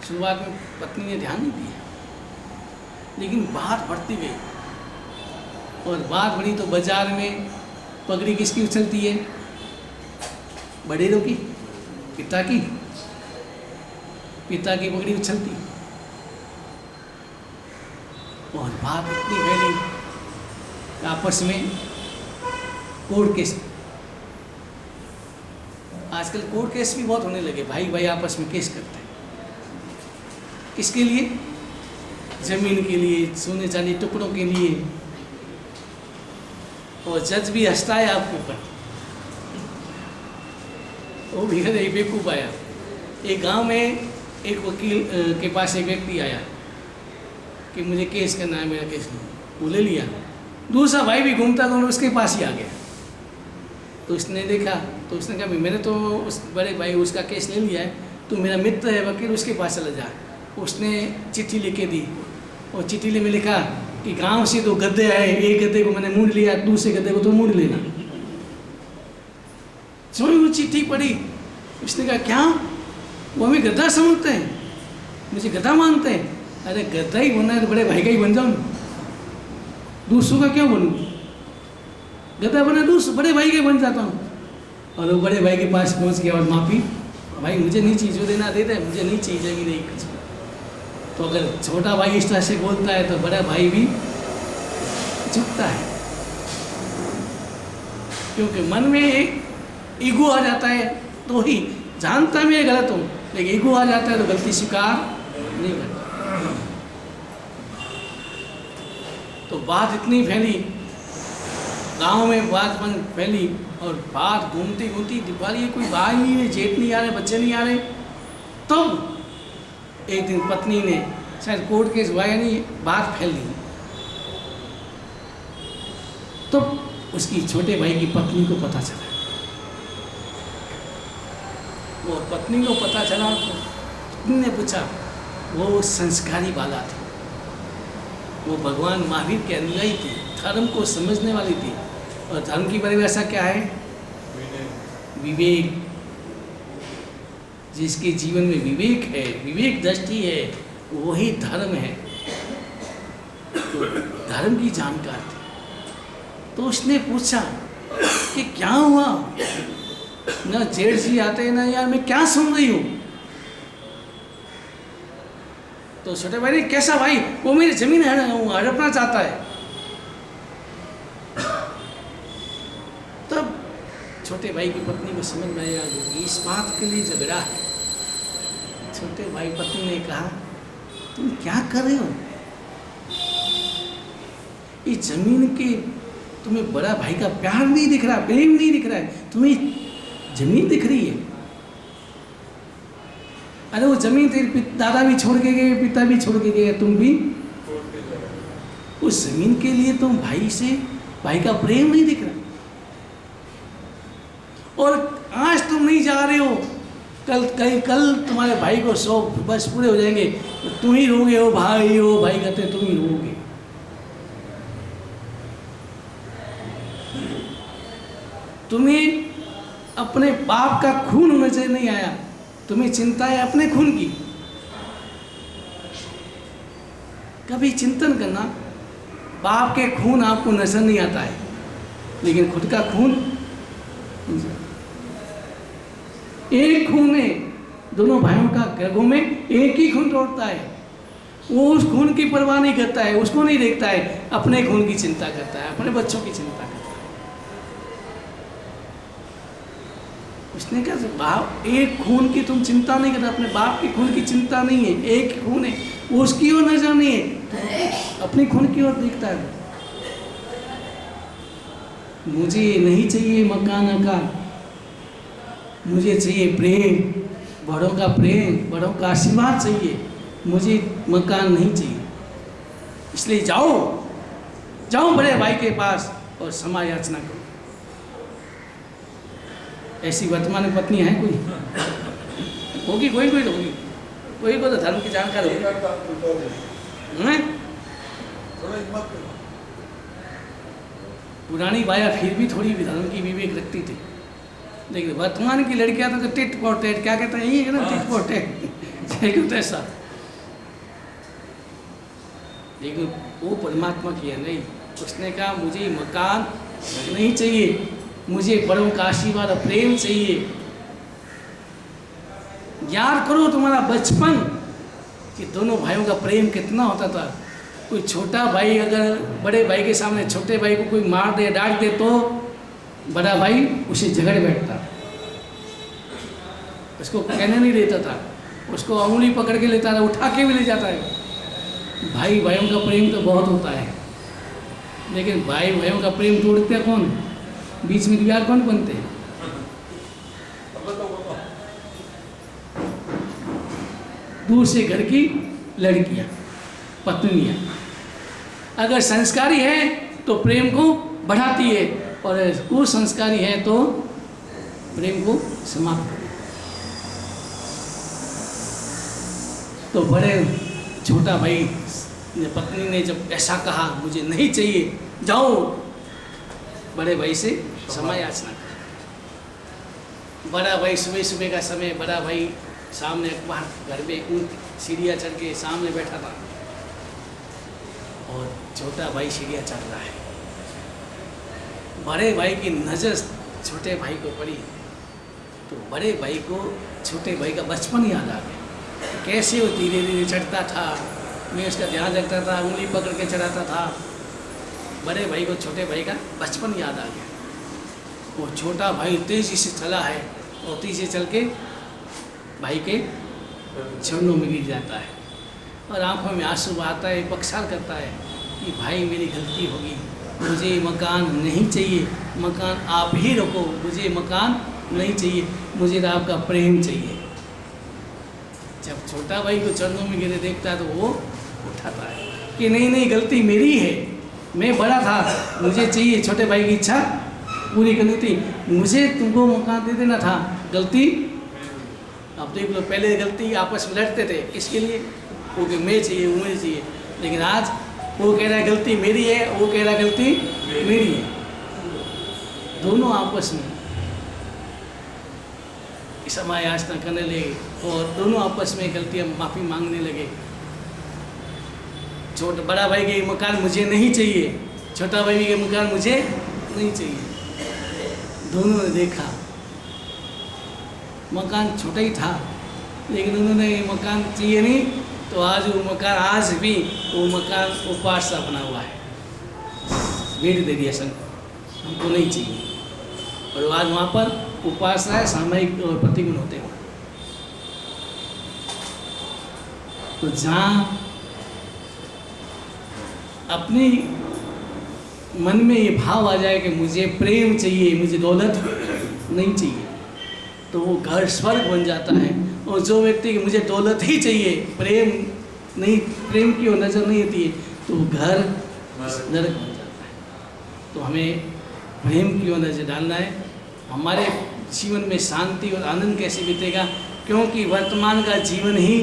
शुरुआत में पत्नी ने ध्यान नहीं दिया, लेकिन बात बढ़ती गई और बात बढ़ी तो बाजार में पगड़ी किसकी उछलती है? बड़ेरों की, पिता की पगड़ी उछलती। और बात इतनी फैली आपस में कोर्ट केस। आजकल कोर्ट केस भी बहुत होने लगे, भाई भाई आपस में केस करते हैं। किसके लिए? जमीन के लिए, सोने चांदी टुकड़ों के लिए। और जज भी हंसता है आपके ऊपर। वो भी एक बेवकूफ आया। एक गांव में एक वकील के पास एक व्यक्ति आया कि मुझे केस करना है, मेरा केस नहीं। वो ले लिया। दूसरा भाई भी घूमता घूमता उसके पास ही आ गया। तो उसने देखा तो उसने कहा मैंने तो उस बड़े भाई उसका केस ले लिया है, तू मेरा मित्र है वकील, उसके पास चला जा। उसने चिट्ठी लिख के दी और चिट्ठी में लिखा कि गांव से 2 गधे आए, एक गधे को मैंने मूंढ लिया, दूसरे गधे को तो मूंढ लेना। जो वो चिट्ठी पढ़ी उसने कहा क्या वो हमें गधा समझते हैं, मुझे गधा मानते हैं? अरे गधा ही बनना है तो बड़े भाई का ही बन जाओ ना, दूसरों का क्यों बनूं? गधा बना दूसरे बड़े भाई के बन जाता हूँ। और वो बड़े भाई के पास पहुँच गया और माफ़ी, भाई मुझे नहीं चाहिए, जो देना दे दे, मुझे नहीं चाहिए जमीन नहीं कुछ। तो अगर छोटा भाई इस तरह से बोलता है तो बड़ा भाई भी झुकता है, क्योंकि मन में एक ईगो आ जाता है। तो ही जानता मैं गलत हूँ, लेकिन ईगो आ जाता है तो गलती स्वीकार नहीं करता। तो बात इतनी फैली, गांव में बात फैली और बात घूमती घूमती दिवाली, कोई भाई नहीं है, जेठ नहीं आ रहे, बच्चे नहीं आ रहे। तब एक दिन पत्नी ने शायद कोर्ट केस हुआ या नहीं, बात फैल दी। तो उसकी छोटे भाई की पत्नी को पता चला। वो पत्नी को पता चला तो पत्नी ने पूछा, वो संस्कारी बाला थी, वो भगवान महावीर के अनुयायी थी, धर्म को समझने वाली थी। और धर्म की परिभाषा क्या है? विवेक। जिसके जीवन में विवेक है, विवेक दृष्टि है, वही धर्म है। तो धर्म की जानकार थी। तो उसने पूछा कि क्या हुआ, ना जेठ जी आते ना यार, मैं क्या सुन रही हूँ? तो छोटे भाई ने, कैसा भाई? वो मेरी जमीन हड़पना चाहता है। तब छोटे भाई की पत्नी को समझ में आया इस बात के लिए झगड़ा है। छोटे भाई पत्नी ने कहा, तुम क्या कर रहे हो? इस जमीन के तुम्हें बड़ा भाई का प्यार नहीं दिख रहा, प्रेम नहीं दिख रहा है, तुम्हें जमीन दिख रही है। अरे वो जमीन तेरे दादा भी छोड़ के गए, पिता भी छोड़ के गए, तुम भी उस जमीन के लिए तुम भाई का प्रेम नहीं दिख रहा। और आज तुम नहीं जा रहे हो, कल तुम्हारे भाई को 100 वर्ष पूरे हो जाएंगे, तो तुम ही रोगे, हो भाई कहते तुम ही रोगे। तुम्हें अपने बाप का खून नजर नहीं आया, तुम्हें चिंता है अपने खून की। कभी चिंतन करना, बाप के खून आपको नजर नहीं आता है, लेकिन खुद का खून एक खून है। दोनों भाइयों का गर्भों में एक ही खून दौड़ता है। वो उस खून की परवाह नहीं करता है, उसको नहीं देखता है, अपने खून की चिंता करता है, अपने बच्चों की चिंता करता है। उसने कहा बाप, एक खून की तुम चिंता नहीं करते, अपने बाप के खून की चिंता नहीं है, एक खून है, वो उसकी ओर नजर नहीं है, तो अपने खून की ओर देखता है। मुझे नहीं चाहिए मकान का, मुझे चाहिए प्रेम, बड़ों का प्रेम, बड़ों का आशीर्वाद चाहिए, मुझे मकान नहीं चाहिए। इसलिए जाओ बड़े भाई के पास और क्षमा याचना करो। ऐसी वर्तमान में पत्नी है कोई? होगी, कोई कोई तो होगी, कोई को तो धर्म की जानकारी होगी। पुरानी बाया फिर भी थोड़ी भी धर्म की विवेक रखती थी, लेकिन वर्तमान की लड़कियां तो टिट फॉर टैट, क्या कहते हैं यही है ना, टिट फॉर टैट ऐसा। लेकिन वो परमात्मा की है नहीं। उसने कहा मुझे मकान नहीं चाहिए, मुझे बड़ों का आशीर्वाद और प्रेम चाहिए। याद करो तुम्हारा बचपन कि दोनों भाइयों का प्रेम कितना होता था। कोई छोटा भाई अगर बड़े भाई के सामने छोटे भाई को कोई मार दे, डांट दे, तो बड़ा भाई उसे झगड़ बैठता, उसको कहने नहीं देता था, उसको उंगली पकड़ के लेता था, उठा के भी ले जाता है। भाई भाइयों का प्रेम तो बहुत होता है, लेकिन भाई भाइयों का प्रेम तोड़ते कौन? बीच में दीवार कौन बनते हैं? दूर से घर की लड़कियां, पत्नियां। अगर संस्कारी है तो प्रेम को बढ़ाती है, और कुसंस्कारी है तो प्रेम को समाप्त करती है। तो बड़े छोटा भाई ने, पत्नी ने जब ऐसा कहा मुझे नहीं चाहिए, जाओ बड़े भाई से क्षमा याचना कर। बड़ा भाई सुबह सुबह का समय, बड़ा भाई सामने बाहर घर में ऊँट सीढ़ियाँ चढ़ के सामने बैठा था, और छोटा भाई सीढ़ियाँ चढ़ रहा है। बड़े भाई की नज़र छोटे भाई को पड़ी, तो बड़े भाई को छोटे भाई का बचपन याद आ गया। कैसे वो धीरे धीरे चढ़ता था, मैं उसका ध्यान रखता था, उंगली पकड़ के चढ़ाता था। बड़े भाई को छोटे भाई का बचपन याद आ गया। वो छोटा भाई तेजी से चला है, और तेजी से चल के भाई के चरणों में गिर जाता है, और आंखों में आंसू बहाता है, पक्षाल करता है कि भाई मेरी गलती होगी, मुझे मकान नहीं चाहिए, मकान आप ही रखो, मुझे मकान नहीं चाहिए, मुझे तो आपका प्रेम चाहिए। जब छोटा भाई को चरणों में गिरे देखता है तो वो उठाता है कि नहीं नहीं, गलती मेरी है, मैं बड़ा था, मुझे चाहिए। छोटे भाई की इच्छा पूरी करनी थी, मुझे तुमको मकान दे देना था, गलती अब देख लो। पहले गलती आपस में लड़ते थे, किसके लिए? वो कि मैं चाहिए, वो मुझे चाहिए। लेकिन आज वो कह रहा है गलती मेरी है, वो कह रहा है गलती मेरी है। दोनों आपस में क्षमा याचना करने लगे, और दोनों आपस में गलतियाँ माफ़ी मांगने लगे। बड़ा भाई के मकान मुझे नहीं चाहिए, छोटा भाई के मकान मुझे नहीं चाहिए। दोनों ने देखा मकान छोटा ही था, लेकिन उन्होंने मकान चाहिए नहीं, तो आज वो मकान, आज भी वो मकान उपवास सा बना हुआ है, भेंट दे दिया संघ, हमको नहीं चाहिए। और आज वहाँ पर उपवास है, सामयिक और प्रतिगुण होते हैं। तो जहाँ अपनी मन में ये भाव आ जाए कि मुझे प्रेम चाहिए, मुझे दौलत नहीं चाहिए, तो वो घर स्वर्ग बन जाता है। और जो व्यक्ति कि मुझे दौलत ही चाहिए, प्रेम नहीं, प्रेम की ओर नज़र नहीं आती है, तो वो घर नरक बन जाता है। तो हमें प्रेम की ओर नज़र डालना है। हमारे जीवन में शांति और आनंद कैसे बीतेगा? क्योंकि वर्तमान का जीवन ही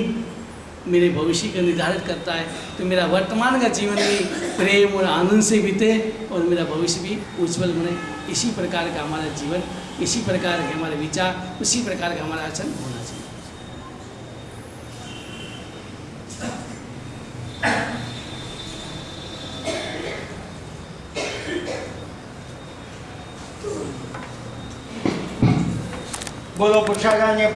मेरे भविष्य का निर्धारित करता है। तो मेरा वर्तमान का जीवन भी प्रेम और आनंद से बीते, और मेरा भविष्य भी उज्जवल बने। इसी प्रकार का हमारा जीवन, इसी प्रकार के हमारे विचार, उसी प्रकार का हमारा आचरण होना चाहिए। बोलो पुरुषार्थाने